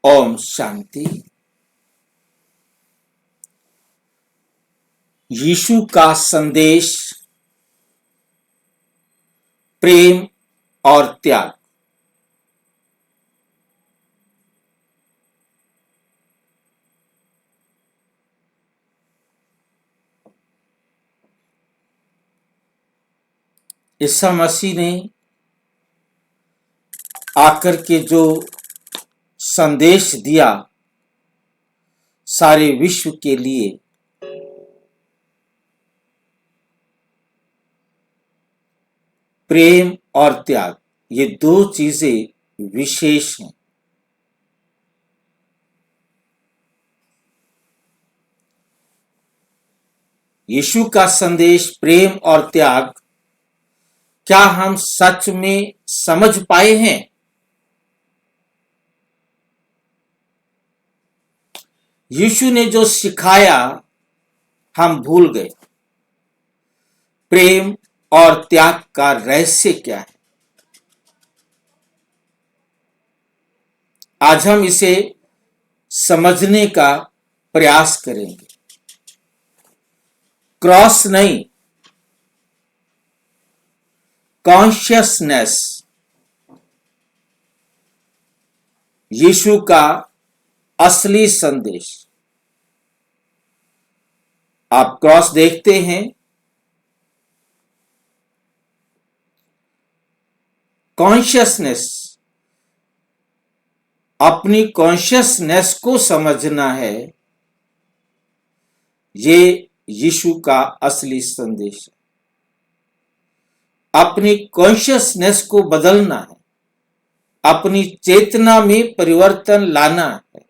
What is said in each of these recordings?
ओम शांति। यीशु का संदेश प्रेम और त्याग। ईसा मसीह ने आकर के जो संदेश दिया सारे विश्व के लिए, प्रेम और त्याग, ये दो चीजें विशेष हैं। यीशु का संदेश प्रेम और त्याग क्या हम सच में समझ पाए हैं? यीशु ने जो सिखाया हम भूल गए। प्रेम और त्याग का रहस्य क्या है? आज हम इसे समझने का प्रयास करेंगे। क्रॉस नहीं, कॉन्शियसनेस यीशु का असली संदेश। आप क्रॉस देखते हैं, कॉन्शियसनेस, अपनी कॉन्शियसनेस को समझना है। ये यीशु का असली संदेश है। अपनी कॉन्शियसनेस को बदलना है, अपनी चेतना में परिवर्तन लाना है।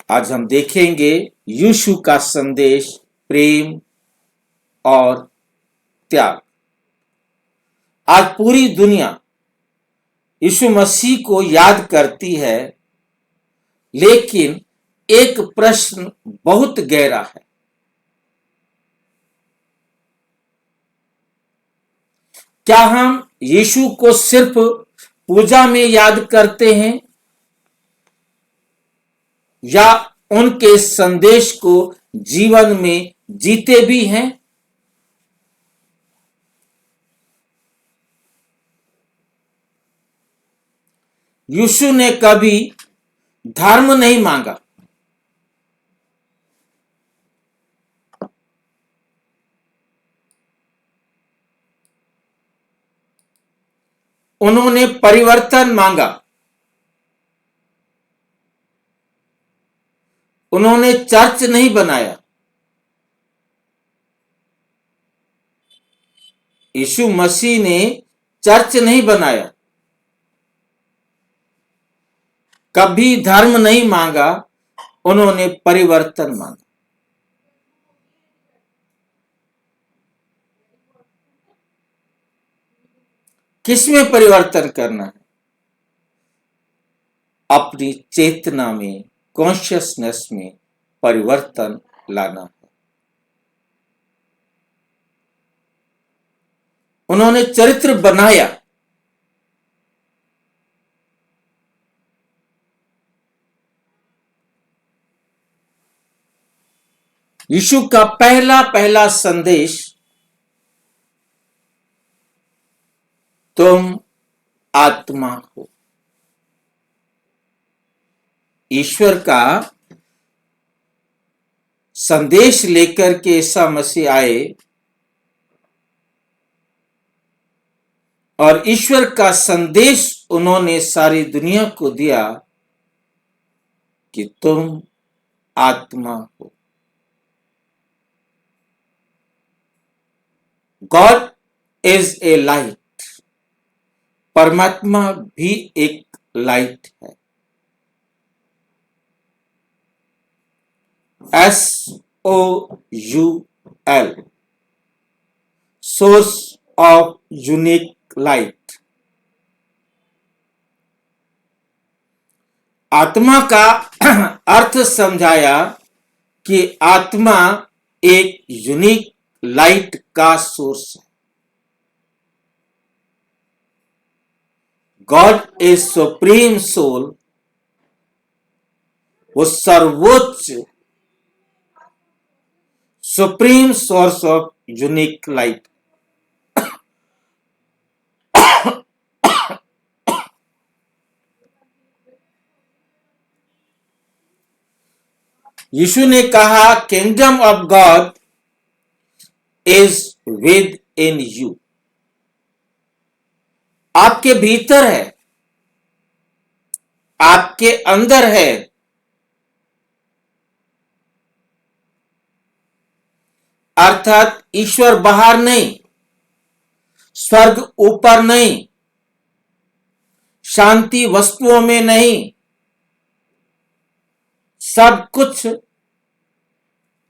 आज हम देखेंगे यीशु का संदेश प्रेम और त्याग। आज पूरी दुनिया यीशु मसीह को याद करती है, लेकिन एक प्रश्न बहुत गहरा है। क्या हम यीशु को सिर्फ पूजा में याद करते हैं या उनके संदेश को जीवन में जीते भी हैं? यीशु ने कभी धर्म नहीं मांगा। उन्होंने परिवर्तन मांगा। उन्होंने चर्च नहीं बनाया। यीशु मसीह ने चर्च नहीं बनाया, कभी धर्म नहीं मांगा। उन्होंने परिवर्तन मांगा। किसमें परिवर्तन करना है? अपनी चेतना में, कॉन्शियसनेस में परिवर्तन लाना है। उन्होंने चरित्र बनाया। यीशु का पहला संदेश, तुम आत्मा हो। ईश्वर का संदेश लेकर के ईसा मसीह आए और ईश्वर का संदेश उन्होंने सारी दुनिया को दिया कि तुम आत्मा हो। God is a light. परमात्मा भी एक लाइट है। SOUL, source of unique light. आत्मा का अर्थ समझाया कि आत्मा एक यूनिक लाइट का सोर्स है। गॉड इज सुप्रीम सोल, वो सर्वोच्च supreme source of unique life. यीशु ने कहा, kingdom of God is within you, आपके भीतर है, आपके अंदर है। अर्थात ईश्वर बाहर नहीं, स्वर्ग ऊपर नहीं, शांति वस्तुओं में नहीं, सब कुछ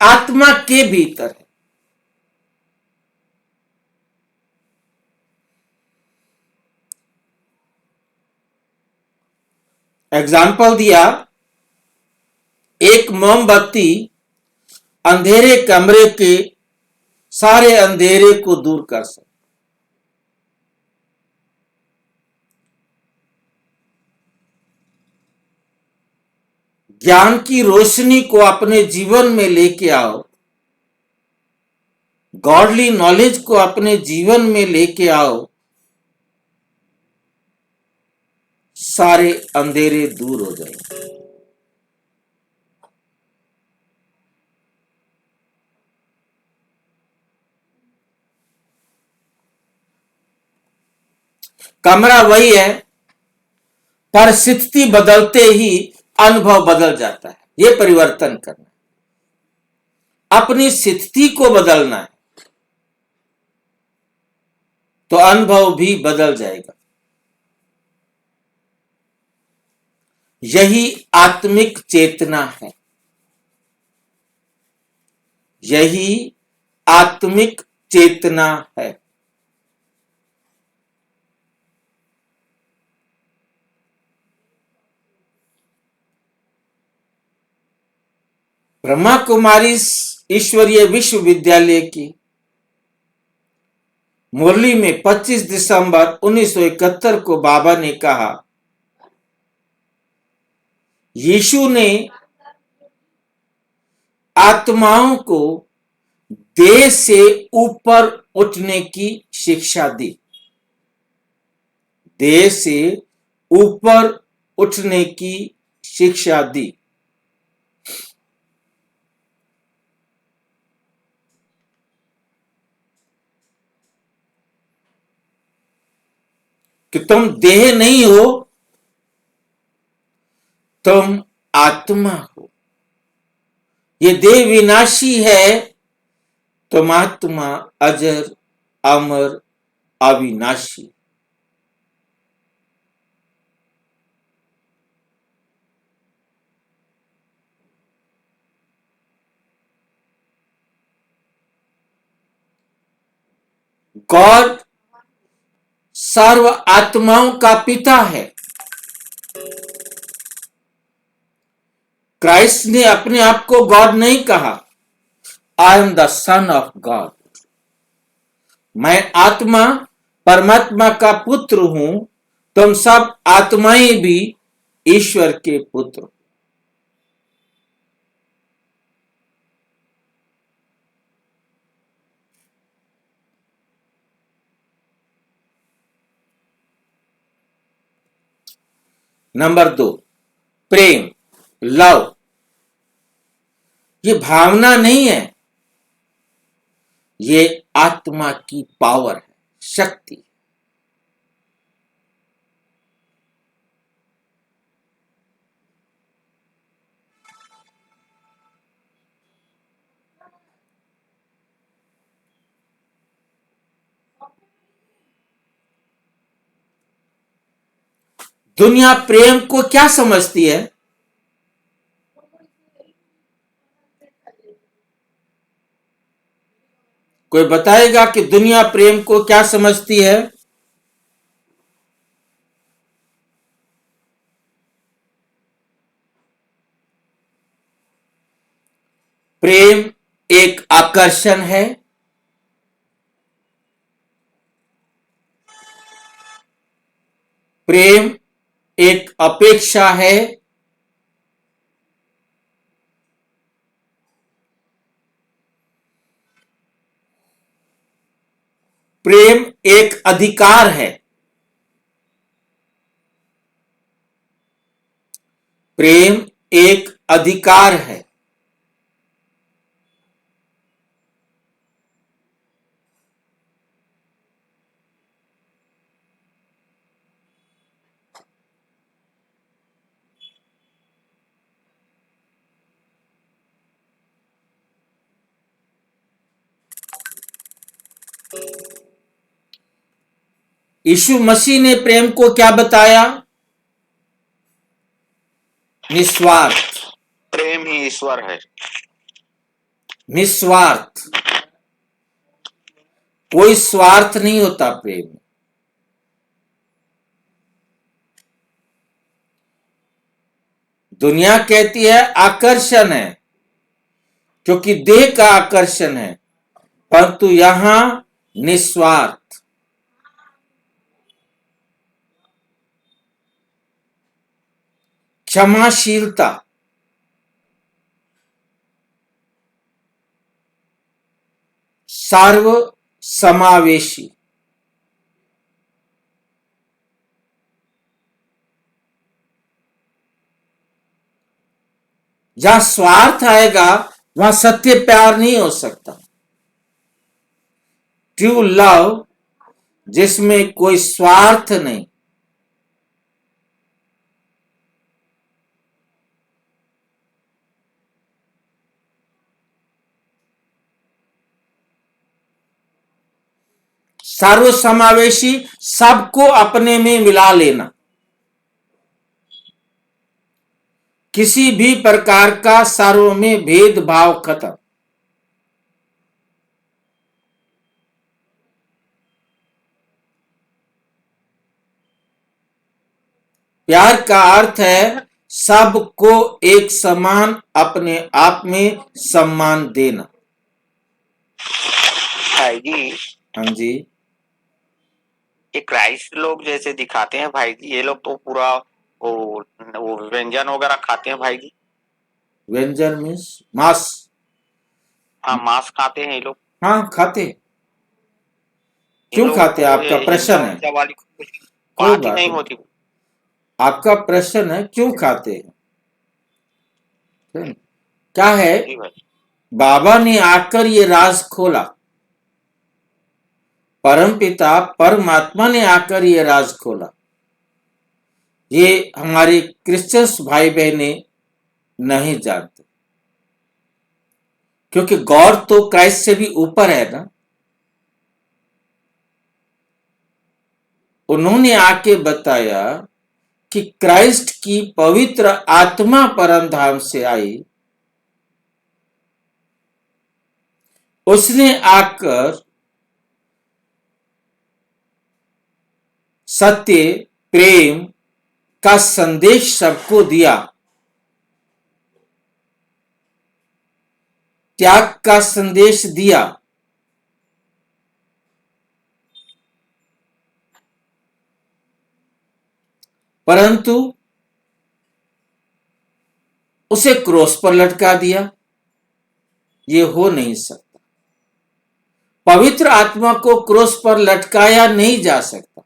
आत्मा के भीतर है। एग्जाम्पल दिया, एक मोमबत्ती अंधेरे कमरे के सारे अंधेरे को दूर कर सकती। ज्ञान की रोशनी को अपने जीवन में लेके आओ, गॉडली नॉलेज को अपने जीवन में लेके आओ, सारे अंधेरे दूर हो जाएंगे। कमरा वही है, परिस्थिति बदलते ही अनुभव बदल जाता है। यह परिवर्तन करना, अपनी स्थिति को बदलना है, तो अनुभव भी बदल जाएगा। यही आत्मिक चेतना है, यही आत्मिक चेतना है। ब्रह्मा कुमारी ईश्वरीय विश्वविद्यालय की मुरली में 25 दिसंबर 1971 को बाबा ने कहा, यीशु ने आत्माओं को देह से ऊपर उठने की शिक्षा दी, देह से ऊपर उठने की शिक्षा दी। कि तुम देह नहीं हो, तुम आत्मा हो। ये देह विनाशी है, तुम आत्मा अजर अमर अविनाशी। गॉड सर्व आत्माओं का पिता है। क्राइस्ट ने अपने आप को गॉड नहीं कहा, I am the son of God, मैं आत्मा परमात्मा का पुत्र हूं, तुम सब आत्माएं भी ईश्वर के पुत्र। नंबर 2, प्रेम, लव। ये भावना नहीं है, ये आत्मा की पावर है, शक्ति। दुनिया प्रेम को क्या समझती है? कोई बताएगा कि दुनिया प्रेम को क्या समझती है? प्रेम एक आकर्षण है, प्रेम एक अपेक्षा है। प्रेम एक अधिकार है। प्रेम एक अधिकार है। यीशु मसीह ने प्रेम को क्या बताया? निस्वार्थ। प्रेम ही ईश्वर है। निस्वार्थ, कोई स्वार्थ नहीं होता प्रेम में। दुनिया कहती है आकर्षण है, क्योंकि देह का आकर्षण है, परंतु यहां निस्वार्थ। क्षमाशीलता, सर्व समावेशी। जहां स्वार्थ आएगा वहां सत्य प्यार नहीं हो सकता। ट्रू लव जिसमें कोई स्वार्थ नहीं। सर्व समावेशी, सबको अपने में मिला लेना। किसी भी प्रकार का सर्व में भेदभाव खत्म। प्यार का अर्थ है सबको एक समान अपने आप में सम्मान देना। भाई जी, हाँ जी, ये क्राइस्ट लोग जैसे दिखाते हैं भाई जी, ये लोग तो पूरा वो व्यंजन वगैरह खाते हैं भाई जी। व्यंजन मीन्स मांस। हाँ, मांस खाते हैं ये लोग। हाँ खाते। इन क्यों लोगों खाते? को आपका ये प्रश्न हिंसा है। उंसा वाली कुछ कोई बात ही बात नहीं नहीं, होती। आपका प्रश्न है क्यों खाते हैं। क्या है? जी भाई। बाबा ने आकर ये राज खोला। परमपिता परमात्मा ने आकर ये राज खोला। ये हमारे क्रिश्चियंस भाई बहने नहीं जानते, क्योंकि गॉड तो क्राइस्ट से भी ऊपर है ना। उन्होंने आके बताया कि क्राइस्ट की पवित्र आत्मा परम धाम से आई। उसने आकर सत्य प्रेम का संदेश सबको दिया, त्याग का संदेश दिया। परंतु उसे क्रॉस पर लटका दिया। ये हो नहीं सकता। पवित्र आत्मा को क्रॉस पर लटकाया नहीं जा सकता।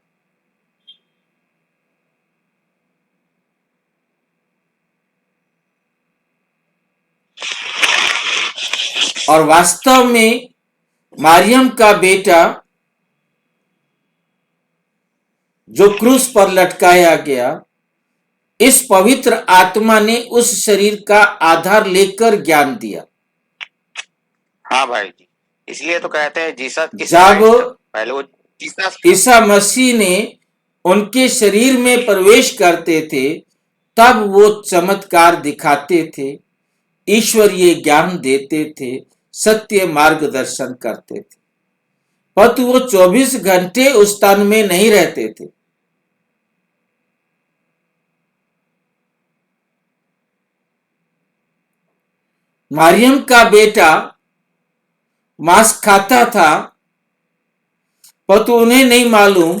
और वास्तव में मारियम का बेटा जो क्रूस पर लटकाया गया, इस पवित्र आत्मा ने उस शरीर का आधार लेकर ज्ञान दिया। हाँ भाई जी, इसलिए तो कहते हैं जीसस किस जब पहले वो जीसस ईसा मसीह ने उनके शरीर में प्रवेश करते थे, तब वो चमत्कार दिखाते थे, ईश्वरीय ज्ञान देते थे, सत्य मार्गदर्शन करते थे, परंतु वो 24 घंटे उस तन में नहीं रहते थे। मारियम का बेटा मांस खाता था, परंतु उन्हें नहीं मालूम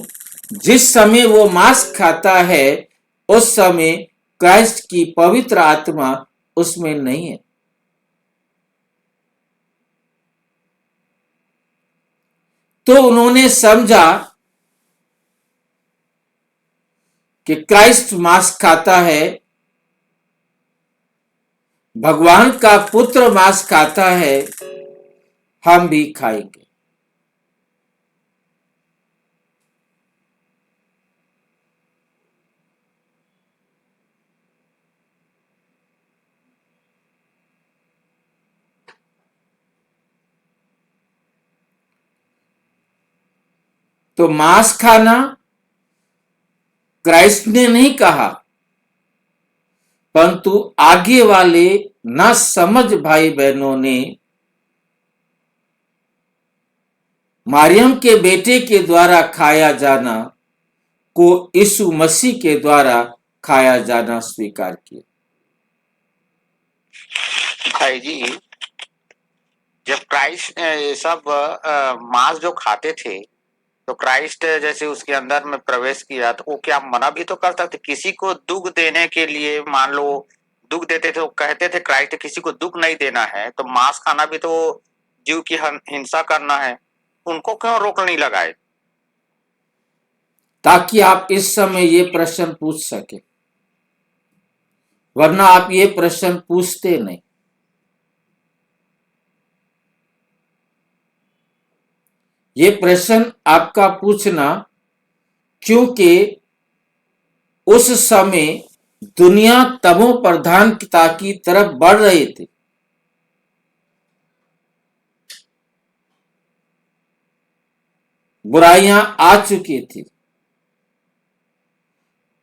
जिस समय वो मांस खाता है उस समय क्राइस्ट की पवित्र आत्मा उसमें नहीं है। तो उन्होंने समझा कि क्राइस्ट मांस खाता है, भगवान का पुत्र मांस खाता है, हम भी खाएंगे। तो मांस खाना क्राइस्ट ने नहीं कहा, परंतु आगे वाले ना समझ भाई बहनों ने मरियम के बेटे के द्वारा खाया जाना को यीशु मसीह के द्वारा खाया जाना स्वीकार किया। भाई जी, जब क्राइस्ट ये सब मांस जो खाते थे, तो क्राइस्ट जैसे उसके अंदर में प्रवेश किया, तो वो क्या मना भी तो कर सकते? किसी को दुख देने के लिए, मान लो दुख देते थे, वो कहते थे क्राइस्ट किसी को दुख नहीं देना है, तो मांस खाना भी तो जीव की हिंसा करना है, उनको क्यों रोक नहीं लगाए? ताकि आप इस समय ये प्रश्न पूछ सके, वरना आप ये प्रश्न पूछते नहीं। ये प्रश्न आपका पूछना क्योंकि उस समय दुनिया तमो प्रधानता की तरफ बढ़ रही थी। बुराइयां आ चुकी थी।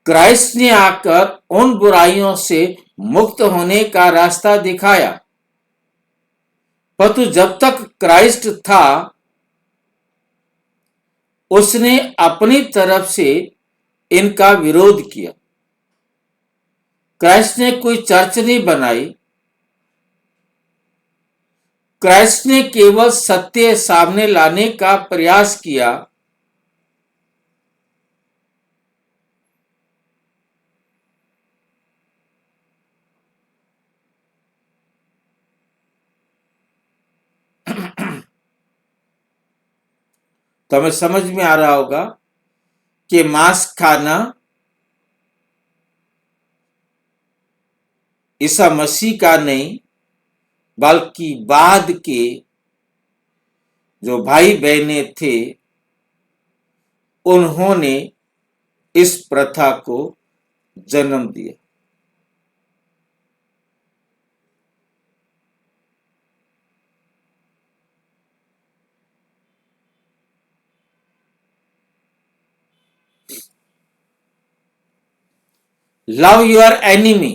क्राइस्ट ने आकर उन बुराइयों से मुक्त होने का रास्ता दिखाया, परंतु जब तक क्राइस्ट था उसने अपनी तरफ से इनका विरोध किया। क्राइस्ट ने कोई चर्च नहीं बनाई, क्राइस्ट ने केवल सत्य सामने लाने का प्रयास किया। तो हमें समझ में आ रहा होगा कि मांस खाना ईसा मसीह का नहीं, बल्कि बाद के जो भाई बहने थे उन्होंने इस प्रथा को जन्म दिया। लव योर एनिमी,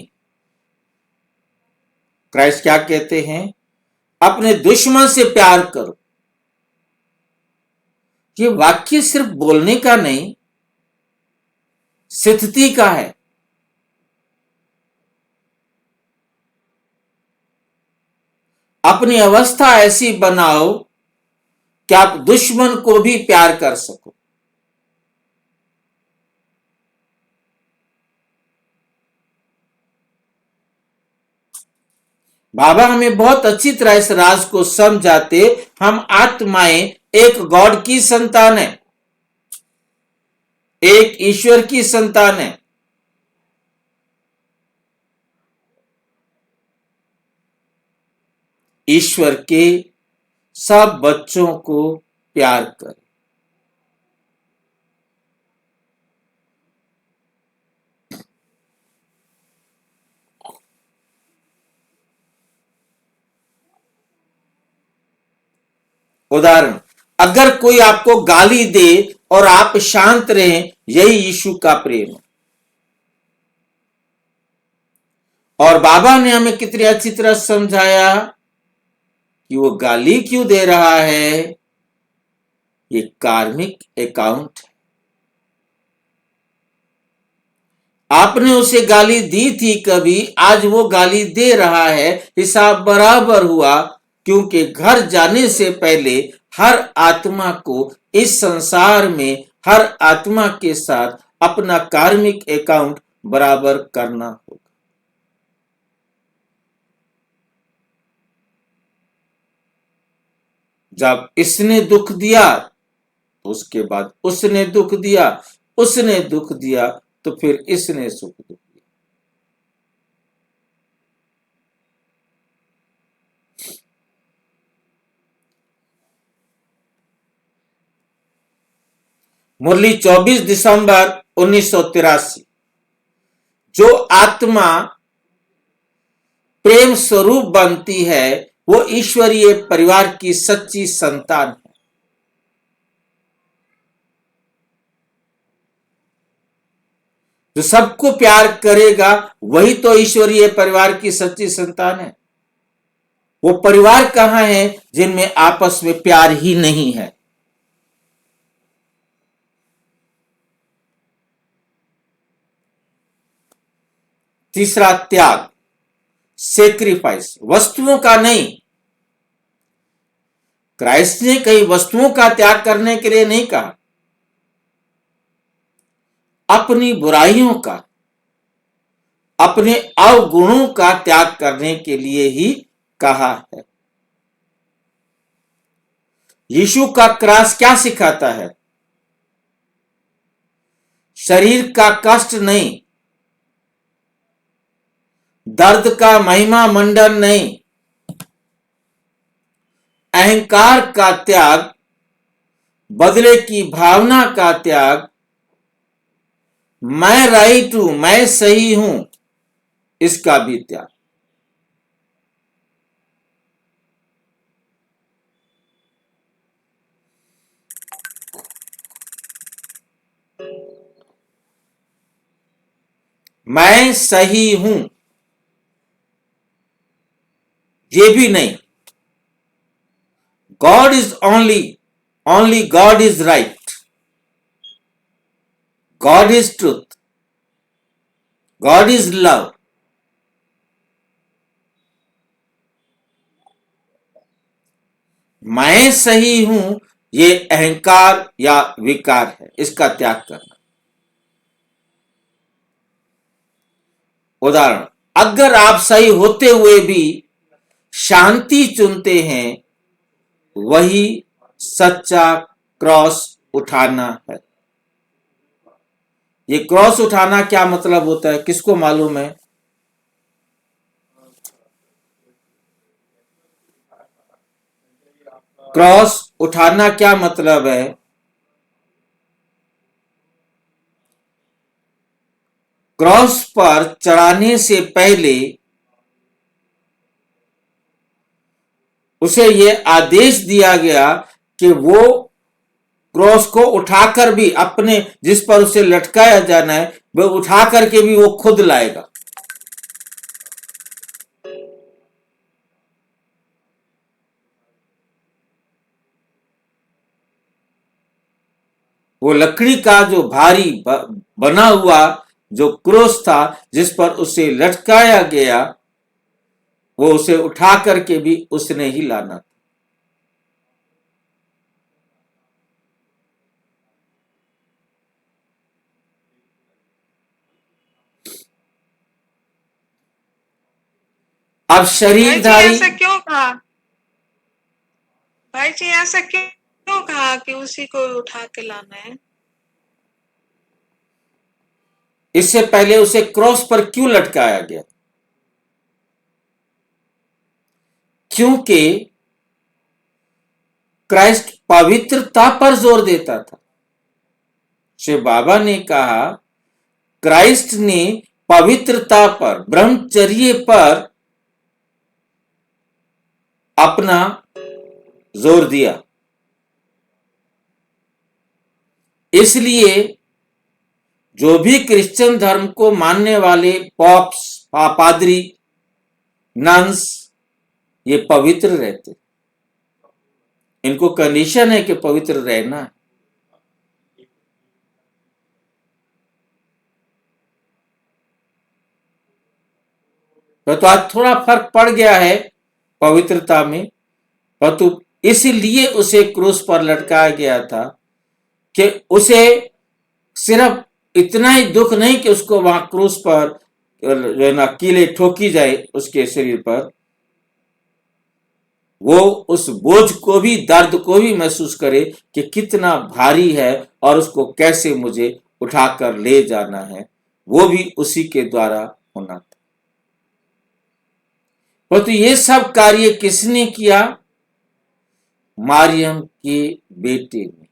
क्राइस्ट क्या कहते हैं? अपने दुश्मन से प्यार करो। ये वाक्य सिर्फ बोलने का नहीं, स्थिति का है। अपनी अवस्था ऐसी बनाओ कि आप दुश्मन को भी प्यार कर सको। बाबा हमें बहुत अच्छी तरह इस राज को समझाते। हम आत्माएं एक गॉड की संतान है, एक ईश्वर की संतान है। ईश्वर के सब बच्चों को प्यार करें। उदाहरण, अगर कोई आपको गाली दे और आप शांत रहें, यही यीशु का प्रेम है। और बाबा ने हमें कितनी अच्छी तरह समझाया कि वो गाली क्यों दे रहा है। ये कार्मिक अकाउंट है। आपने उसे गाली दी थी कभी, आज वो गाली दे रहा है, हिसाब बराबर हुआ। क्योंकि घर जाने से पहले हर आत्मा को इस संसार में हर आत्मा के साथ अपना कार्मिक अकाउंट बराबर करना होगा। जब इसने दुख दिया तो उसके बाद उसने दुख दिया, उसने दुख दिया तो फिर इसने सुख दिया। मुरली 24 दिसंबर 1983। जो आत्मा प्रेम स्वरूप बनती है वो ईश्वरीय परिवार की सच्ची संतान है। जो सबको प्यार करेगा वही तो ईश्वरीय परिवार की सच्ची संतान है। वो परिवार कहां है जिनमें आपस में प्यार ही नहीं है। तीसरा, त्याग, सेक्रीफाइस, वस्तुओं का नहीं। क्राइस्ट ने कई वस्तुओं का त्याग करने के लिए नहीं कहा, अपनी बुराइयों का, अपने अवगुणों का त्याग करने के लिए ही कहा है। यीशु का क्रॉस क्या सिखाता है? शरीर का कष्ट नहीं, दर्द का महिमा मंडन नहीं, अहंकार का त्याग, बदले की भावना का त्याग, मैं राइट हूं, मैं सही हूं, इसका भी त्याग। मैं सही हूं ये भी नहीं। God is only God is right, God is truth, God is love. मैं सही हूं ये अहंकार या विकार है, इसका त्याग करना। उदाहरण, अगर आप सही होते हुए भी शांति चुनते हैं, वही सच्चा क्रॉस उठाना है। ये क्रॉस उठाना क्या मतलब होता है, किसको मालूम है? क्रॉस उठाना क्या मतलब है? क्रॉस पर चढ़ाने से पहले उसे यह आदेश दिया गया कि वो क्रॉस को उठाकर भी, अपने जिस पर उसे लटकाया जाना है वह उठा करके भी वो खुद लाएगा। वो लकड़ी का जो भारी बना हुआ जो क्रूस था जिस पर उसे लटकाया गया, वो उसे उठा करके भी उसने ही लाना था। अब शरीरधारी, ऐसा क्यों कहा भाई जी, ऐसा क्यों कहा कि उसी को उठा के लाना है? इससे पहले उसे क्रॉस पर क्यों लटकाया गया? क्योंकि क्राइस्ट पवित्रता पर जोर देता था। शिव बाबा ने कहा, क्राइस्ट ने पवित्रता पर, ब्रह्मचर्य पर अपना जोर दिया। इसलिए जो भी क्रिश्चियन धर्म को मानने वाले पॉप्स, पादरी, नन्स, ये पवित्र रहते। इनको कंडीशन है कि पवित्र रहना है। तो आज थोड़ा फर्क पड़ गया है पवित्रता में, परंतु इसलिए उसे क्रूस पर लटकाया गया था कि उसे सिर्फ इतना ही दुख नहीं कि उसको वहां क्रूस पर जो है ना कीले ठोकी जाए उसके शरीर पर, वो उस बोझ को भी, दर्द को भी महसूस करे कि कितना भारी है और उसको कैसे मुझे उठाकर ले जाना है, वो भी उसी के द्वारा होना था। परंतु ये सब कार्य किसने किया? मारियम के बेटे ने।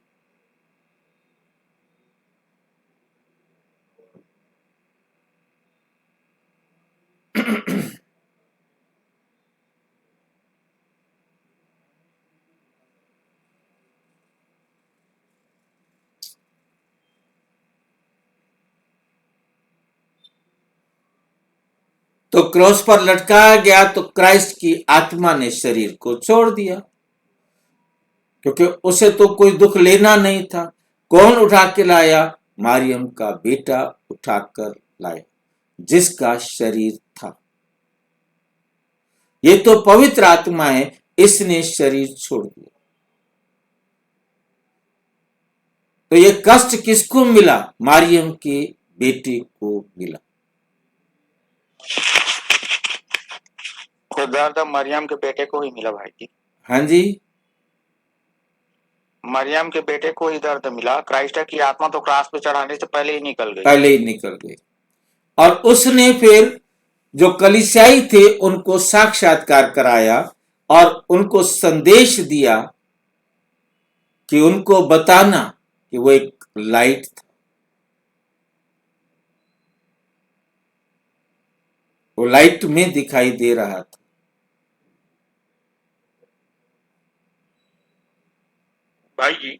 तो क्रॉस पर लटकाया गया तो क्राइस्ट की आत्मा ने शरीर को छोड़ दिया, क्योंकि उसे तो कोई दुख लेना नहीं था। कौन उठा के लाया? मारियम का बेटा उठाकर लाया, जिसका शरीर था। ये तो पवित्र आत्मा है, इसने शरीर छोड़ दिया। तो ये कष्ट किसको मिला? मारियम के बेटे को मिला। तो दर्द मरियम के बेटे को ही मिला भाई जी। हाँ जी, मरियम के बेटे को ही दर्द मिला। क्राइस्ट की आत्मा तो क्रॉस पे चढ़ाने से पहले ही निकल गई। पहले ही निकल गए। और उसने फिर जो कलीसियाई थे उनको साक्षात्कार कराया और उनको संदेश दिया कि उनको बताना कि वो एक लाइट था, वो लाइट में दिखाई दे रहा था। भाई जी,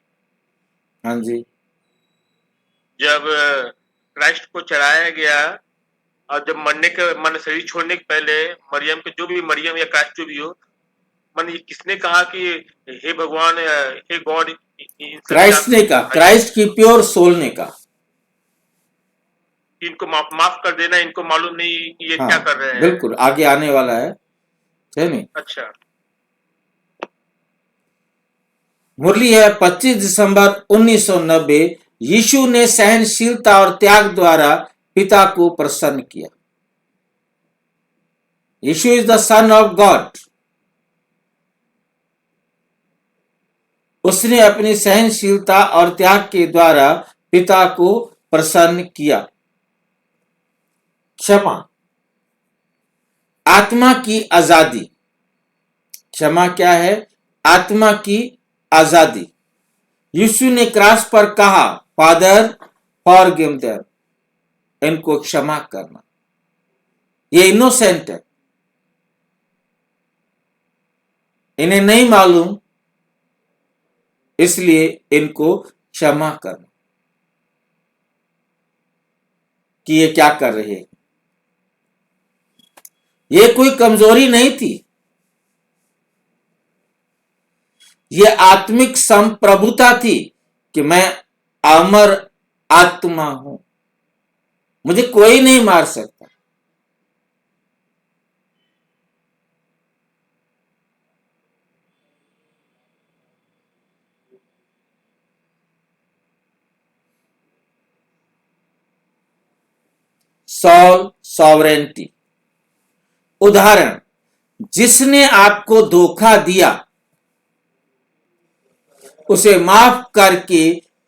हाँ जी, जब क्राइस्ट को चढ़ाया गया और जब मरने के मन शरीर छोड़ने के पहले मरियम के, जो भी मरियम या क्राइस्ट जो भी हो, मन ये किसने कहा कि हे भगवान, हे गॉड, क्राइस्ट ने कहा, क्राइस्ट की प्योर सोल ने कहा। इनको माफ कर देना, इनको मालूम नहीं ये हाँ, क्या कर रहे हैं। बिल्कुल आगे आने वाला है नहीं। अच्छा, मुरली है 25 दिसंबर 1990। यीशु ने सहनशीलता और त्याग द्वारा पिता को प्रसन्न किया। यीशु is the son of God. उसने अपनी सहनशीलता और त्याग के द्वारा पिता को प्रसन्न किया। क्षमा, आत्मा की आजादी। क्षमा क्या है? आत्मा की आजादी। यीशु ने क्रॉस पर कहा, फादर फॉरगिव देम, इनको क्षमा करना। ये इनोसेंट है, इन्हें नहीं मालूम, इसलिए इनको क्षमा करना कि ये क्या कर रहे हैं। ये कोई कमजोरी नहीं थी, ये आत्मिक संप्रभुता थी कि मैं अमर आत्मा हूं, मुझे कोई नहीं मार सकता। सॉवरेंटी। उदाहरण, जिसने आपको धोखा दिया उसे माफ करके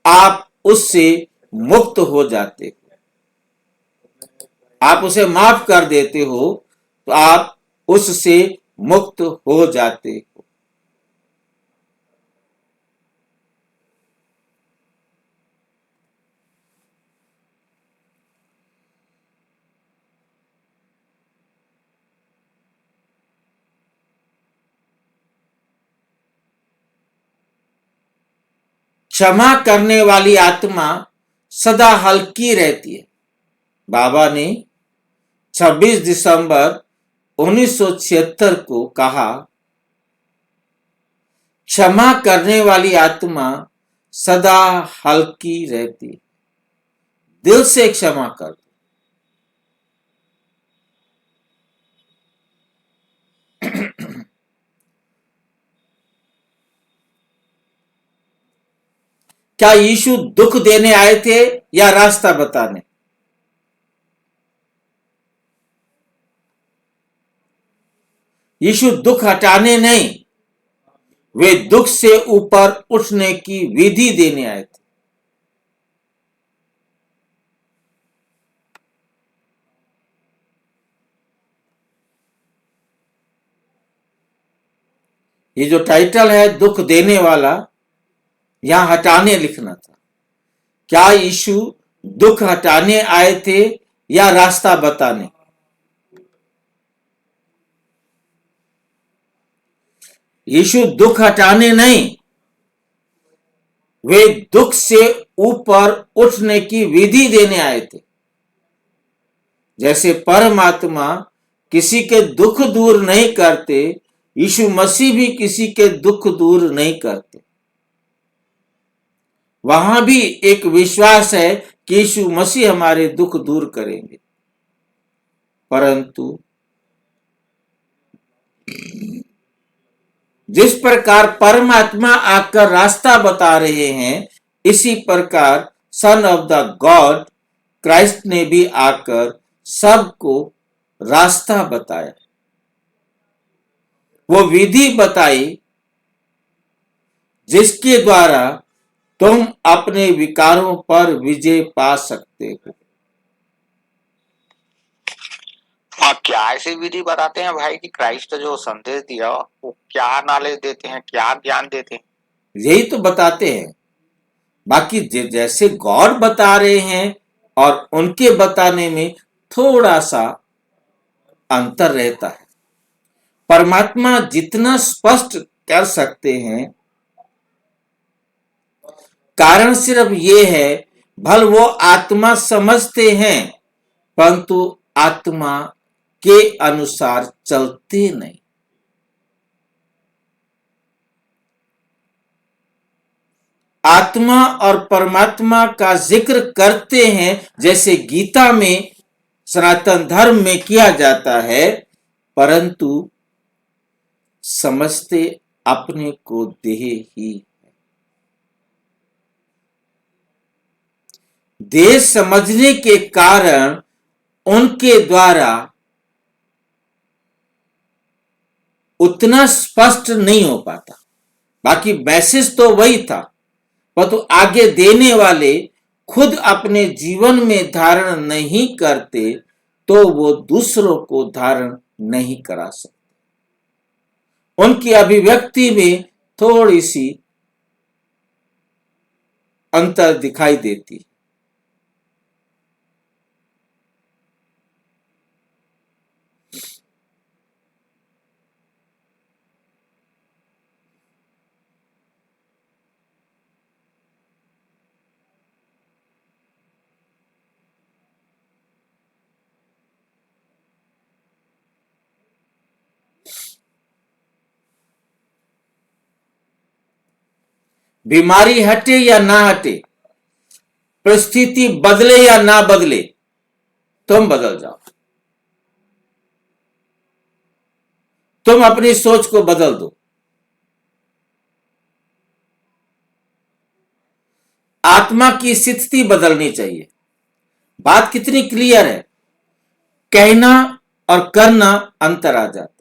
आप उससे मुक्त हो जाते हो। आप उसे माफ कर देते हो तो आप उससे मुक्त हो जाते हो। क्षमा करने वाली आत्मा सदा हल्की रहती है। बाबा ने 26 दिसंबर 1976 को कहा, क्षमा करने वाली आत्मा सदा हल्की रहती है। दिल से क्षमा कर दो। क्या यीशु दुख देने आए थे या रास्ता बताने? यीशु दुख हटाने नहीं, वे दुख से ऊपर उठने की विधि देने आए थे। ये जो टाइटल है दुख देने वाला, यहां हटाने लिखना था। क्या यीशु दुख हटाने आए थे या रास्ता बताने? यीशु दुख हटाने नहीं, वे दुख से ऊपर उठने की विधि देने आए थे। जैसे परमात्मा किसी के दुख दूर नहीं करते, यीशु मसीह भी किसी के दुख दूर नहीं करते। वहां भी एक विश्वास है कि यीशु मसीह हमारे दुख दूर करेंगे, परंतु जिस प्रकार परमात्मा आकर रास्ता बता रहे हैं, इसी प्रकार son of the God Christ ने भी आकर सबको रास्ता बताया, वो विधि बताई जिसके द्वारा तुम अपने विकारों पर विजय पा सकते हो। हाँ, क्या ऐसी विधि बताते हैं भाई कि क्राइस्ट जो संदेश दिया वो क्या नॉलेज देते हैं, क्या ज्ञान देते हैं? यही तो बताते हैं। बाकी जैसे गॉड बता रहे हैं और उनके बताने में थोड़ा सा अंतर रहता है। परमात्मा जितना स्पष्ट कर सकते हैं, कारण सिर्फ ये है, भल वो आत्मा समझते हैं परंतु आत्मा के अनुसार चलते नहीं। आत्मा और परमात्मा का जिक्र करते हैं जैसे गीता में सनातन धर्म में किया जाता है, परंतु समझते अपने को देह ही है। देह समझने के कारण उनके द्वारा उतना स्पष्ट नहीं हो पाता। बाकी मैसेज तो वही था, परंतु आगे देने वाले खुद अपने जीवन में धारण नहीं करते तो वो दूसरों को धारण नहीं करा सकते। उनकी अभिव्यक्ति में थोड़ी सी अंतर दिखाई देती है। बीमारी हटे या ना हटे, परिस्थिति बदले या ना बदले, तुम बदल जाओ। तुम अपनी सोच को बदल दो। आत्मा की स्थिति बदलनी चाहिए। बात कितनी क्लियर है, कहना और करना अंतर आ जाता है।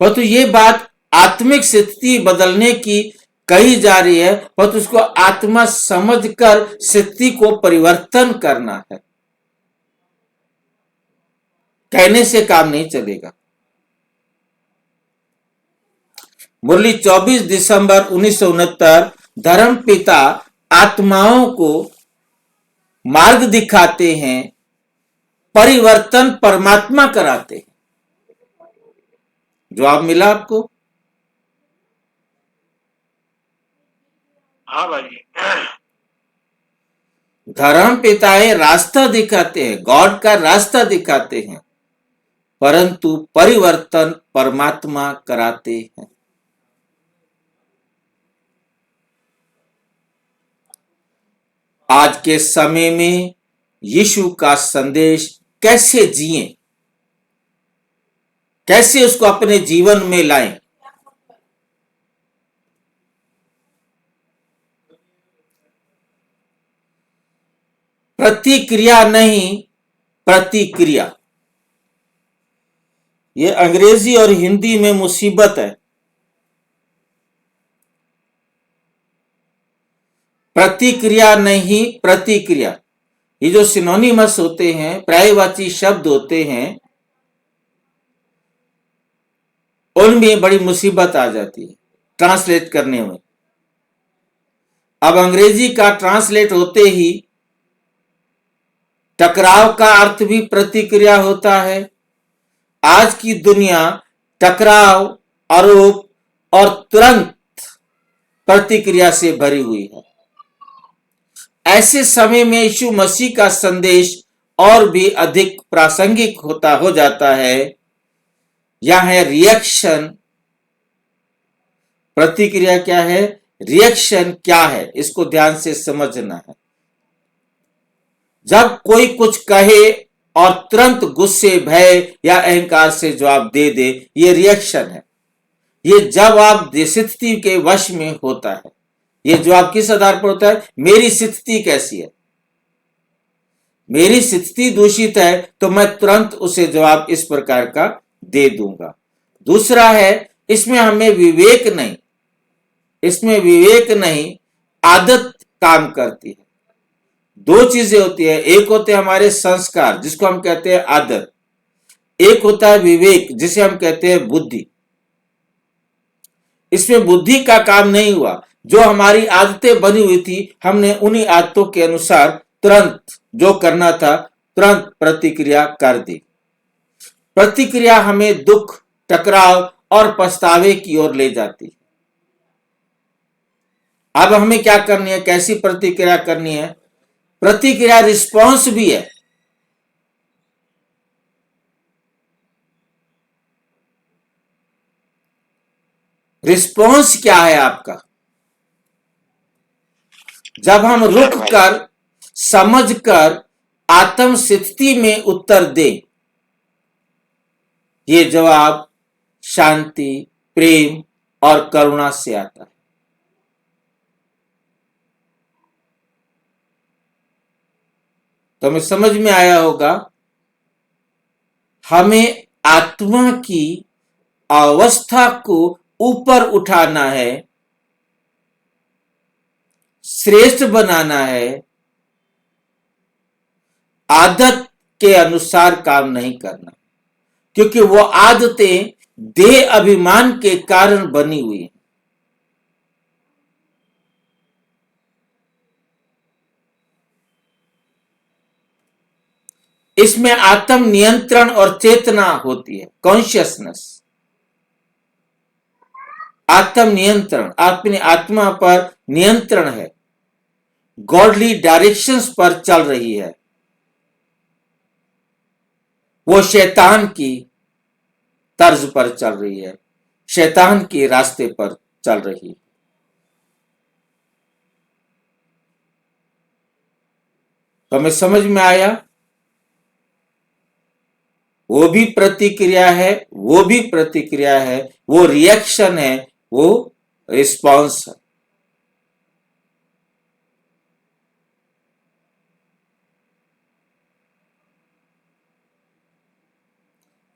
परंतु ये बात आत्मिक स्थिति बदलने की कही जा रही है, परंतु उसको आत्मा समझकर स्थिति को परिवर्तन करना है। कहने से काम नहीं चलेगा। मुरली 24 दिसंबर 1969, धर्म पिता आत्माओं को मार्ग दिखाते हैं, परिवर्तन परमात्मा कराते हैं। जवाब मिला आपको? हाँ भाई। धर्म पिताएं रास्ता दिखाते हैं, गॉड का रास्ता दिखाते हैं, परंतु परिवर्तन परमात्मा कराते हैं। आज के समय में यीशु का संदेश कैसे जिएं, कैसे उसको अपने जीवन में लाएं। प्रतिक्रिया नहीं, प्रतिक्रिया। ये अंग्रेजी और हिंदी में मुसीबत है। प्रतिक्रिया नहीं, प्रतिक्रिया। ये जो सिनोनिमस होते हैं, पर्यायवाची शब्द होते हैं, उनमें बड़ी मुसीबत आ जाती है ट्रांसलेट करने में। अब अंग्रेजी का ट्रांसलेट होते ही टकराव का अर्थ भी प्रतिक्रिया होता है। आज की दुनिया टकराव, आरोप और तुरंत प्रतिक्रिया से भरी हुई है। ऐसे समय में यीशु मसीह का संदेश और भी अधिक प्रासंगिक हो जाता है। यह है रिएक्शन। प्रतिक्रिया क्या है, रिएक्शन क्या है, इसको ध्यान से समझना है। जब कोई कुछ कहे और तुरंत गुस्से, भय या अहंकार से जवाब दे दे, ये रिएक्शन है। ये जवाब स्थिति के वश में होता है। ये जवाब किस आधार पर होता है, मेरी स्थिति कैसी है। मेरी स्थिति दूषित है तो मैं तुरंत उसे जवाब इस प्रकार का दे दूंगा। दूसरा है, इसमें हमें विवेक नहीं, इसमें विवेक नहीं, आदत काम करती है। दो चीजें होती है, एक होते हैं हमारे संस्कार जिसको हम कहते हैं आदत, एक होता है विवेक जिसे हम कहते हैं बुद्धि। इसमें बुद्धि का काम नहीं हुआ, जो हमारी आदतें बनी हुई थी हमने उन्हीं आदतों के अनुसार तुरंत जो करना था तुरंत प्रतिक्रिया कर दी। प्रतिक्रिया हमें दुख, टकराव और पछतावे की ओर ले जाती है। अब हमें क्या करनी है, कैसी प्रतिक्रिया करनी है। प्रतिक्रिया रिस्पॉन्स भी है। रिस्पॉन्स क्या है आपका, जब हम रुक कर समझ कर आत्म स्थिति में उत्तर दें। ये जवाब शांति, प्रेम और करुणा से आता है। तो हमें समझ में आया होगा, हमें आत्मा की अवस्था को ऊपर उठाना है, श्रेष्ठ बनाना है, आदत के अनुसार काम नहीं करना, क्योंकि वो आदतें देह अभिमान के कारण बनी हुई हैं। इसमें आत्म नियंत्रण और चेतना होती है, कॉन्शियसनेस। आत्म नियंत्रण, अपनी आत्मा पर नियंत्रण है, गॉडली डायरेक्शंस पर चल रही है, वो शैतान की तर्ज पर चल रही है, शैतान के रास्ते पर चल रही है। तो हमें समझ में आया, वो भी प्रतिक्रिया है, वो भी प्रतिक्रिया है, वो रिएक्शन है, वो रिस्पॉन्स है।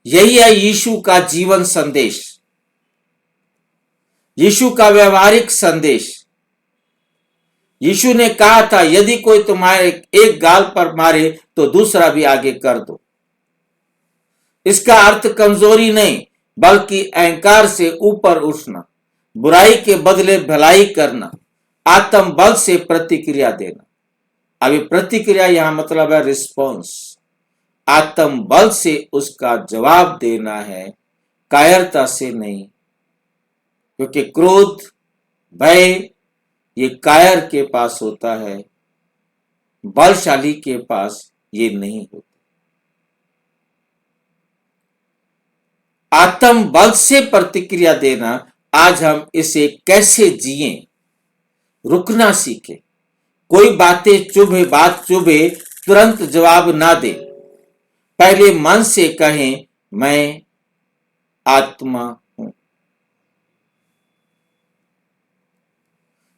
यही है यीशु का जीवन संदेश, यीशु का व्यवहारिक संदेश। यीशु ने कहा था, यदि कोई तुम्हारे एक गाल पर मारे तो दूसरा भी आगे कर दो। इसका अर्थ कमजोरी नहीं, बल्कि अहंकार से ऊपर उठना, बुराई के बदले भलाई करना, आत्म बल से प्रतिक्रिया देना। अभी प्रतिक्रिया यहां मतलब है रिस्पॉन्स। आत्म बल से उसका जवाब देना है, कायरता से नहीं, क्योंकि क्रोध, भय ये कायर के पास होता है, बलशाली के पास ये नहीं होता। आत्म बल से प्रतिक्रिया देना, आज हम इसे कैसे जिए, रुकना सीखें। कोई बात चुभे तुरंत जवाब ना दे, पहले मन से कहें, मैं आत्मा हूं।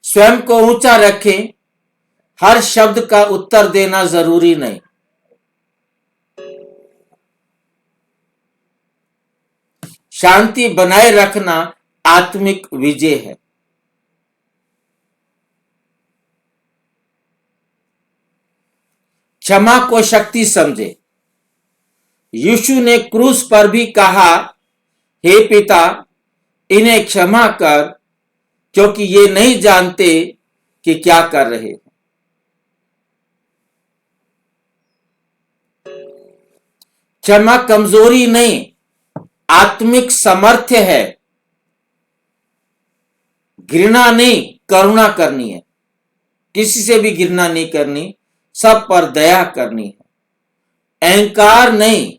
स्वयं को ऊंचा रखें। हर शब्द का उत्तर देना जरूरी नहीं। शांति बनाए रखना आत्मिक विजय है। क्षमा को शक्ति समझे। यीशु ने क्रूस पर भी कहा, हे पिता, इन्हें क्षमा कर, क्योंकि ये नहीं जानते कि क्या कर रहे हैं। क्षमा कमजोरी नहीं, आत्मिक सामर्थ्य है। घृणा नहीं, करुणा करनी है। किसी से भी घृणा नहीं करनी, सब पर दया करनी है। अहंकार नहीं,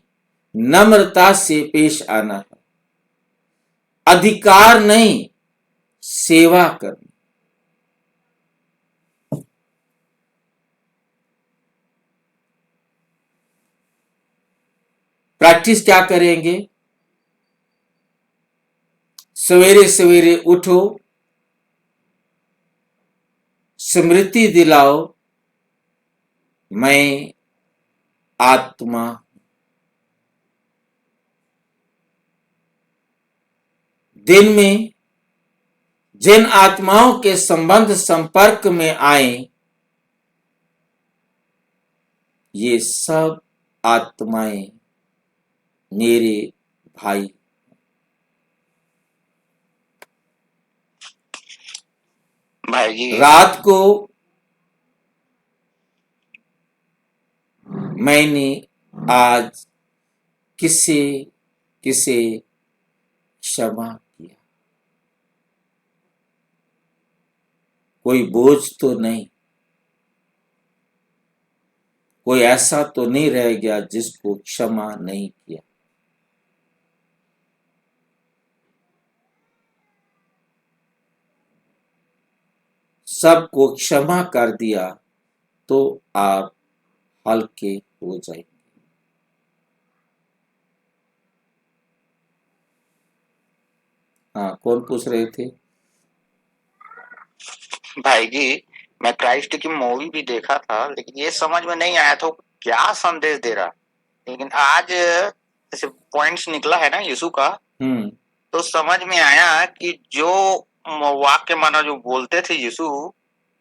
नम्रता से पेश आना है। अधिकार नहीं, सेवा करनी। प्रैक्टिस क्या करेंगे? सवेरे सवेरे उठो, स्मृति दिलाओ, मैं आत्मा। दिन में जिन आत्माओं के संबंध संपर्क में आए, ये सब आत्माएं मेरे भाई। भाई जी, रात को मैंने आज किसे किसे क्षमा किया? कोई बोझ तो नहीं, कोई ऐसा तो नहीं रह गया जिसको क्षमा नहीं किया। सबको क्षमा कर दिया तो आप हल्के हो जाएंगे। हाँ, कौन पूछ रहे थे? भाई जी, मैं क्राइस्ट की मूवी भी देखा था, लेकिन ये समझ में नहीं आया था क्या संदेश दे रहा। लेकिन आज जैसे पॉइंट्स निकला है ना यीशु का, तो समझ में आया कि जो वाक्य मानो जो बोलते थे यीशु,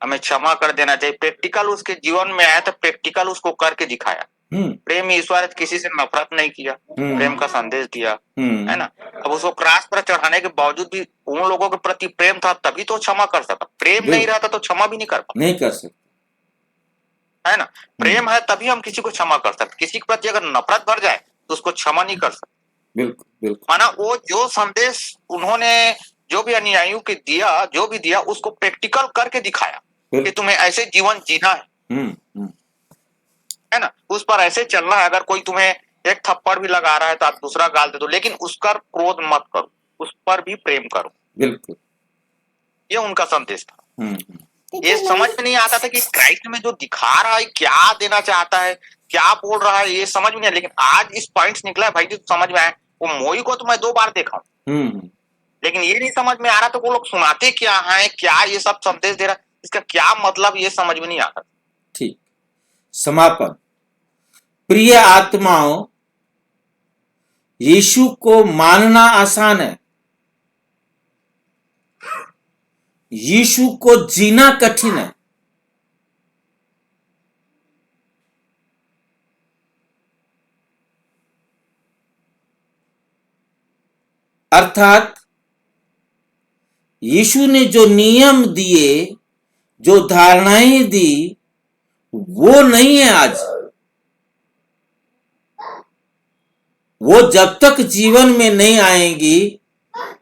हमें क्षमा कर देना चाहिए, प्रैक्टिकल उसके जीवन में आया, तो प्रैक्टिकल उसको करके दिखाया। प्रेम ईश्वर किसी से नफरत नहीं किया, प्रेम का संदेश दिया, है ना। अब उसको क्रॉस पर चढ़ाने के बावजूद भी उन लोगों के प्रति प्रेम था, तभी तो क्षमा कर सका। प्रेम नहीं रहता तो क्षमा भी नहीं कर पाता, नहीं कर सकते, है ना। प्रेम है तभी हम किसी को क्षमा कर सकते। किसी के प्रति अगर नफरत भर जाए तो उसको क्षमा नहीं कर सकते। बिल्कुल बिल्कुल। माना वो जो संदेश उन्होंने जो भी अनुयायियों के दिया, जो भी दिया, उसको प्रैक्टिकल करके दिखाया कि तुम्हें ऐसे जीवन जीना है ना, उस पर ऐसे चलना है। अगर कोई तुम्हें एक थप्पड़ भी लगा रहा है तो आप दूसरा गाल दे दो, लेकिन उसका क्रोध मत करो, उस पर भी प्रेम करो। बिल्कुल, ये उनका संदेश था। ये समझ में नहीं आता था कि क्राइस्ट में जो दिखा रहा है क्या देना चाहता है, क्या बोल रहा है, ये समझ में नहीं। लेकिन आज इस पॉइंट्स निकला है भाई जी, समझ में आया। वो मोई को तो मैं 2 बार देखा हूँ, लेकिन ये नहीं समझ में आ रहा तो वो लोग सुनाते क्या है, क्या ये सब संदेश दे रहा है, इसका क्या मतलब, ये समझ में नहीं आता। ठीक, समापन। प्रिय आत्माओं, यीशु को मानना आसान है, यीशु को जीना कठिन है। अर्थात यीशु ने जो नियम दिए, जो धारणाएं दी, वो नहीं है आज। वो जब तक जीवन में नहीं आएंगी,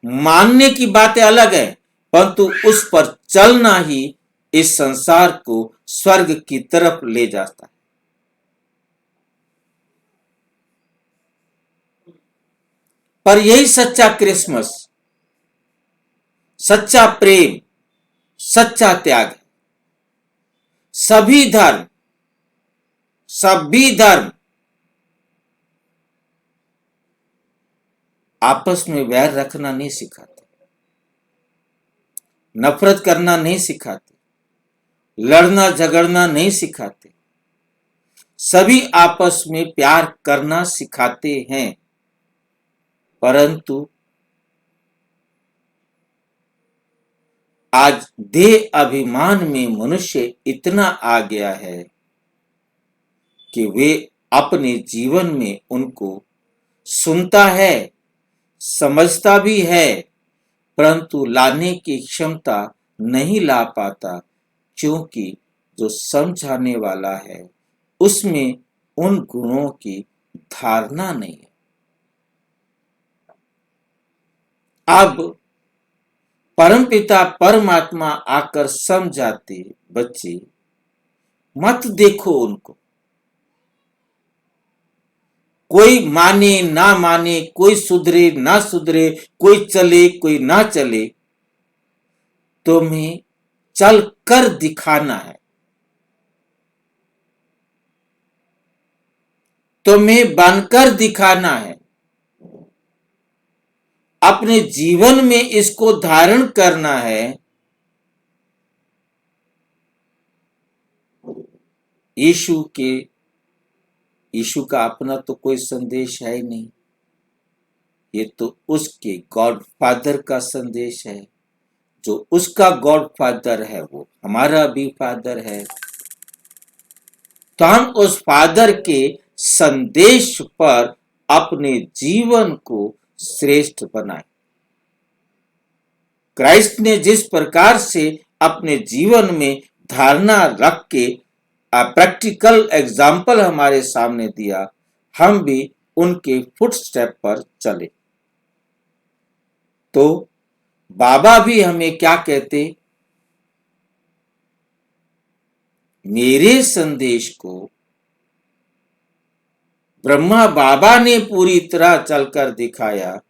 मानने की बातें अलग है, परंतु उस पर चलना ही इस संसार को स्वर्ग की तरफ ले जाता है। पर यही सच्चा क्रिसमस, सच्चा प्रेम, सच्चा त्याग है। सभी धर्म आपस में वैर रखना नहीं सिखाते, नफरत करना नहीं सिखाते, लड़ना झगड़ना नहीं सिखाते, सभी आपस में प्यार करना सिखाते हैं। परंतु आज देह अभिमान में मनुष्य इतना आ गया है कि वे अपने जीवन में उनको सुनता है, समझता भी है, परंतु लाने की क्षमता नहीं ला पाता, क्योंकि जो समझाने वाला है उसमें उन गुणों की धारणा नहीं है। अब परमपिता परमात्मा आकर समझाते, बच्चे मत देखो उनको, कोई माने ना माने, कोई सुधरे ना सुधरे, कोई चले कोई ना चले, तुम्हें चल कर दिखाना है, तुम्हें बनकर दिखाना है, अपने जीवन में इसको धारण करना है। यीशु का अपना तो कोई संदेश है ही नहीं, ये तो उसके गॉड फादर का संदेश है। जो उसका गॉड फादर है वो हमारा भी फादर है, तो हम उस फादर के संदेश पर अपने जीवन को श्रेष्ठ बनाएं। क्राइस्ट ने जिस प्रकार से अपने जीवन में धारणा रख के प्रैक्टिकल एग्जाम्पल हमारे सामने दिया, हम भी उनके फुटस्टेप पर चले। तो बाबा भी हमें क्या कहते, मेरे संदेश को ब्रह्मा बाबा ने पूरी तरह चलकर दिखाया,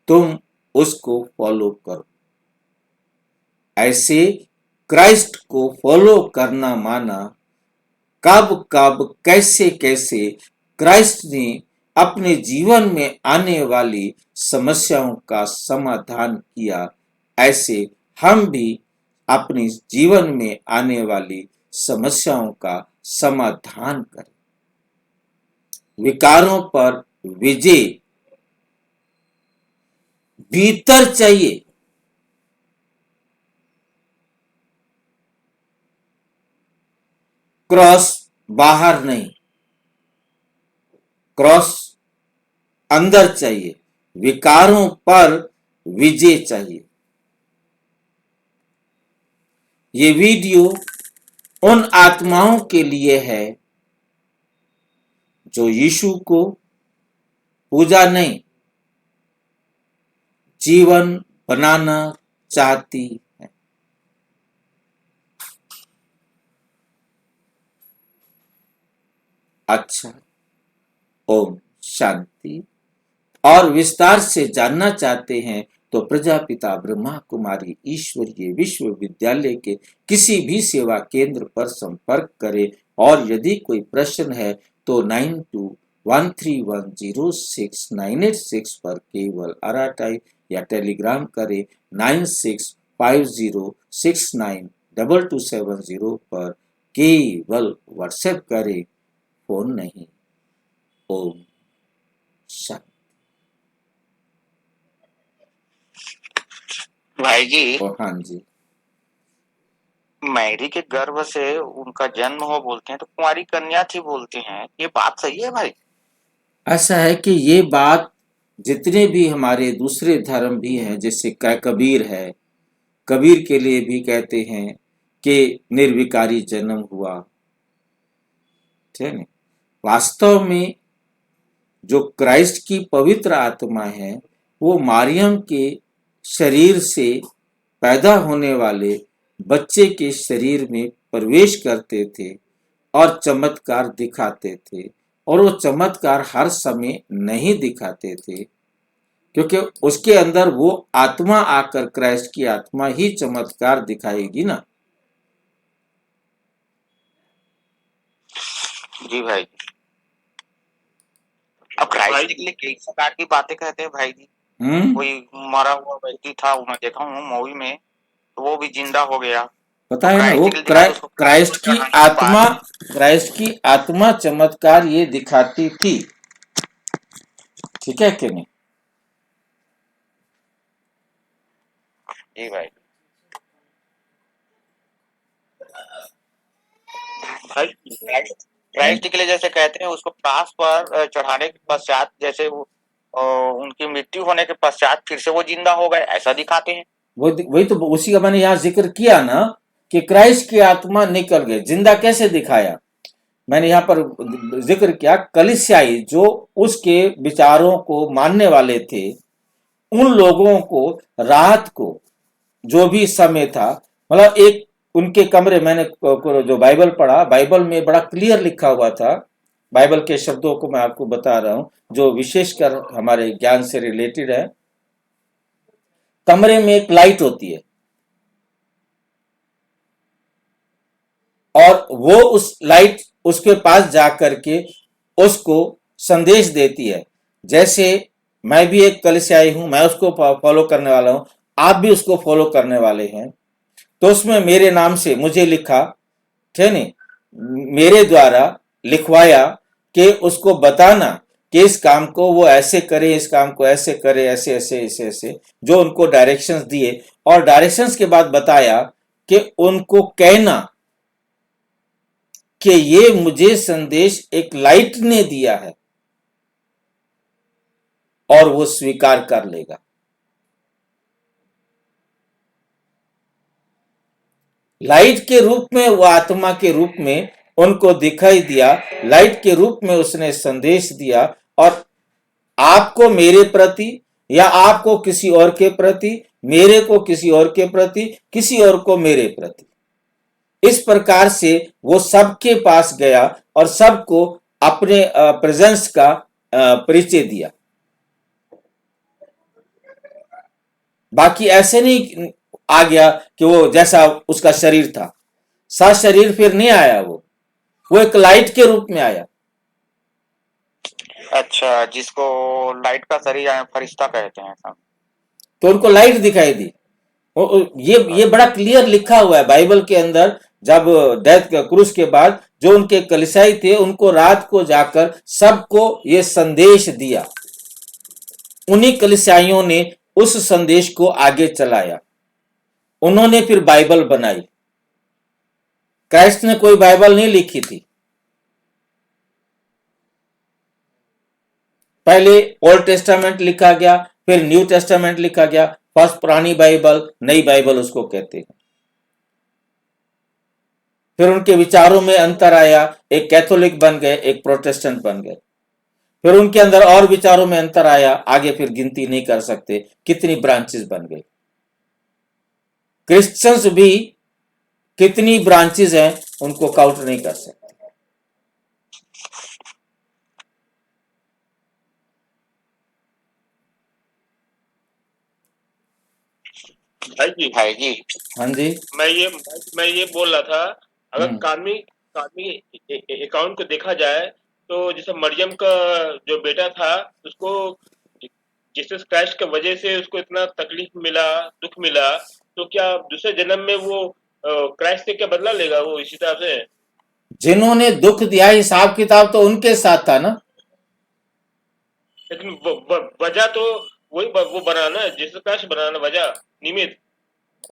तुम उसको फॉलो करो। ऐसे क्राइस्ट को फॉलो करना माना कब कब कैसे कैसे क्राइस्ट ने अपने जीवन में आने वाली समस्याओं का समाधान किया, ऐसे हम भी अपने जीवन में आने वाली समस्याओं का समाधान करें। विकारों पर विजय भीतर चाहिए, क्रॉस बाहर नहीं, क्रॉस अंदर चाहिए, विकारों पर विजय चाहिए। ये वीडियो उन आत्माओं के लिए है जो यीशु को पूजा नहीं, जीवन बनाना चाहती है। अच्छा, ओम शांति। और विस्तार से जानना चाहते हैं तो प्रजापिता ब्रह्मा कुमारी ईश्वरीय विश्वविद्यालय के किसी भी सेवा केंद्र पर संपर्क करें, और यदि कोई प्रश्न है तो 9213106986 पर केवल अराटाई या टेलीग्राम करें, 9650692270 पर केवल व्हाट्सएप करें, फोन नहीं। ओम शांति। भाई जी, हाँ जी, मैरी के गर्भ से उनका जन्म हो बोलते हैं तो कुंवारी कन्या थी बोलते हैं, ये बात सही है भाई? ऐसा है कि ये बात जितने भी हमारे दूसरे धर्म भी हैं, जैसे कबीर है, कबीर के लिए भी कहते हैं कि निर्विकारी जन्म हुआ, ठीक है। वास्तव में जो क्राइस्ट की पवित्र आत्मा है वो मारियम के शरीर से पैदा होने वाले बच्चे के शरीर में प्रवेश करते थे और चमत्कार दिखाते थे, और वो चमत्कार हर समय नहीं दिखाते थे, क्योंकि उसके अंदर वो आत्मा आकर, क्राइस्ट की आत्मा ही चमत्कार दिखाएगी ना। जी भाई। अब क्राइस्ट के लिए कई प्रकार की बातें कहते हैं भाई जी। कोई मरा हुआ व्यक्ति था, वो मैं देखा हूँ मूवी में, तो वो भी जिंदा हो गया। पता है ना, वो प्रैक्टिकल दिखा, उसको क्राइस्ट की चढ़ाने के आत्मा, बाद। क्राइस्ट की आत्मा चमत्कार ये दिखाती थी, ठीक है कि नहीं? जी भाई। भाई क्राइस्ट के लिए जैसे कहते हैं, उसको क्रास पर चढ़ाने के पश्चात, जैसे वो उनकी मृत्यु होने के पश्चात फिर से वो जिंदा हो गए, ऐसा दिखाते हैं। वही तो उसी का मैंने यहाँ जिक्र किया ना कि क्राइस्ट की आत्मा निकल गई। जिंदा कैसे दिखाया? मैंने यहाँ पर जिक्र किया, कलीसियाई जो उसके विचारों को मानने वाले थे, उन लोगों को रात को जो भी समय था, मतलब एक उनके कमरे, मैंने जो बाइबल पढ़ा, बाइबल में बड़ा क्लियर लिखा हुआ था, बाइबल के शब्दों को मैं आपको बता रहा हूं जो विशेषकर हमारे ज्ञान से रिलेटेड है। कमरे में एक लाइट होती है और वो उस लाइट उसके पास जाकर के उसको संदेश देती है। जैसे मैं भी एक कलीसियाई हूं, मैं उसको फॉलो करने वाला हूं, आप भी उसको फॉलो करने वाले हैं, तो उसमें मेरे नाम से मुझे लिखा, ठीक नहीं, मेरे द्वारा लिखवाया कि उसको बताना कि इस काम को वो ऐसे करे, इस काम को ऐसे करे, ऐसे ऐसे ऐसे ऐसे, जो उनको डायरेक्शंस दिए, और डायरेक्शंस के बाद बताया कि उनको कहना कि ये मुझे संदेश एक लाइट ने दिया है और वो स्वीकार कर लेगा। लाइट के रूप में, वो आत्मा के रूप में उनको दिखाई दिया, लाइट के रूप में उसने संदेश दिया, और आपको मेरे प्रति, या आपको किसी और के प्रति, मेरे को किसी और के प्रति, किसी और को मेरे प्रति, इस प्रकार से वो सबके पास गया और सबको अपने प्रेजेंस का परिचय दिया। बाकी ऐसे नहीं आ गया कि वो जैसा उसका शरीर था, सा शरीर फिर नहीं आया, वो एक लाइट के रूप में आया। अच्छा, जिसको लाइट का शरीर या फरिश्ता कहते हैं सब। तो उनको लाइट दिखाई दी। ये बड़ा क्लियर लिखा हुआ है बाइबल के अंदर। जब डेथ क्रूस के बाद जो उनके कलीसियाई थे, उनको रात को जाकर सबको ये संदेश दिया। उन्हीं कलीसियाइयों ने उस संदेश को आगे चलाया। उन्होंने फिर बाइबल बनाई। क्राइस्ट ने कोई बाइबल नहीं लिखी थी। पहले ओल्ड टेस्टामेंट लिखा गया, फिर न्यू टेस्टामेंट लिखा गया। फर्स्ट पुरानी बाइबल, नई बाइबल उसको कहते हैं। फिर उनके विचारों में अंतर आया, एक कैथोलिक बन गए, एक प्रोटेस्टेंट बन गए। फिर उनके अंदर और विचारों में अंतर आया, आगे फिर गिनती नहीं कर सकते कितनी ब्रांचेस बन गई। क्रिश्चियंस भी कितनी ब्रांचेस हैं, उनको काउंट नहीं कर सकते। भाई जी हाँ जी। मैं ये बोल रहा था, अगर कानूनी अकाउंट को देखा जाए तो जैसे मरियम का जो बेटा था, उसको जीसस क्राइस्ट की वजह से उसको इतना तकलीफ मिला, दुख मिला, तो क्या दूसरे जन्म में वो क्राइस्ट से क्या बदला लेगा वो इसी तरह से? जिन्होंने दुख दिया, हिसाब किताब तो उनके साथ था ना। लेकिन वजह तो वही वो बनाना, जीसस क्राइस्ट बनाना वजह, निमित्त।